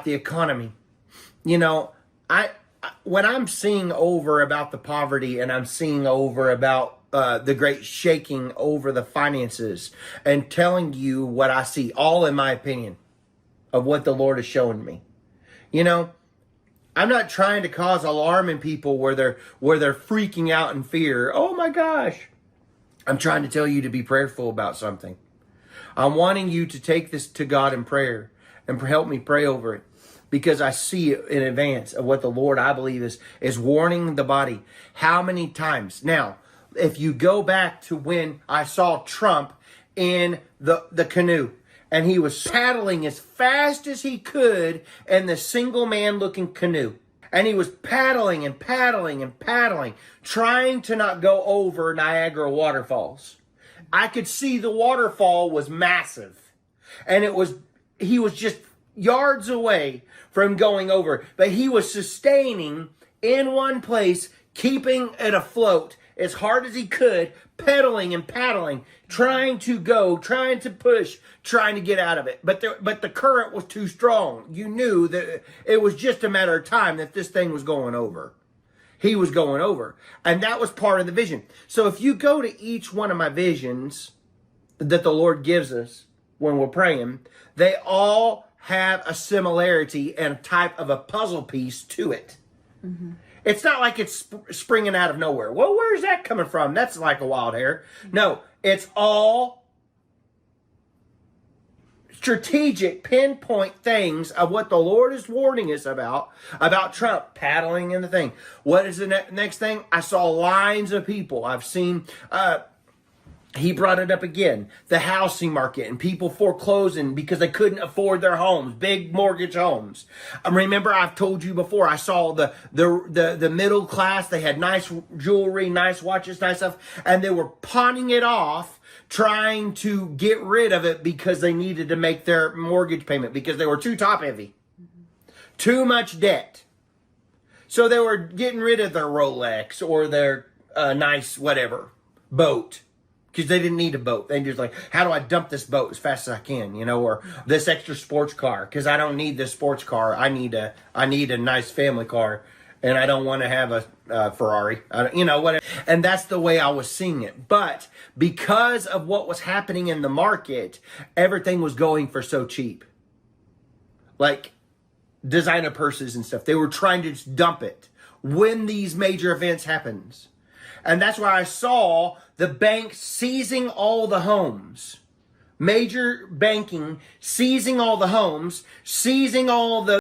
the economy. You know, when I'm seeing over about the poverty and I'm seeing over about the great shaking over the finances and telling you what I see, all in my opinion of what the Lord is showing me. You know, I'm not trying to cause alarm in people where they're freaking out in fear. Oh my gosh. I'm trying to tell you to be prayerful about something. I'm wanting you to take this to God in prayer and help me pray over it, because I see it in advance of what the Lord, I believe, is warning the body. How many times? Now, if you go back to when I saw Trump in the canoe, and he was paddling as fast as he could in the single man looking canoe. And he was paddling and paddling and paddling, trying to not go over Niagara waterfalls. I could see the waterfall was massive. And he was just yards away from going over. But he was sustaining in one place, keeping it afloat as hard as he could, pedaling and paddling, trying to go, trying to push, trying to get out of it. But the current was too strong. You knew that it was just a matter of time that this thing was going over. He was going over. And that was part of the vision. So if you go to each one of my visions that the Lord gives us when we're praying, they all have a similarity and a type of a puzzle piece to it. Mm-hmm. It's not like it's springing out of nowhere. Well, where's that coming from? That's like a wild hair. No, it's all strategic, pinpoint things of what the Lord is warning us about Trump paddling in the thing. What is the next thing? I saw lines of people. I've seen... he brought it up again, the housing market and people foreclosing because they couldn't afford their homes, big mortgage homes. Remember, I've told you before, I saw the middle class. They had nice jewelry, nice watches, nice stuff, and they were pawning it off, trying to get rid of it because they needed to make their mortgage payment because they were too top heavy, too much debt. So they were getting rid of their Rolex or their nice whatever boat. Because they didn't need a boat. They just like, how do I dump this boat as fast as I can, or this extra sports car? Because I don't need this sports car. I need a nice family car, and I don't want to have a Ferrari. Whatever. And that's the way I was seeing it. But because of what was happening in the market, everything was going for so cheap. Like designer purses and stuff. They were trying to just dump it when these major events happens. And that's why I saw the bank seizing all the homes. Major banking seizing all the homes, seizing all the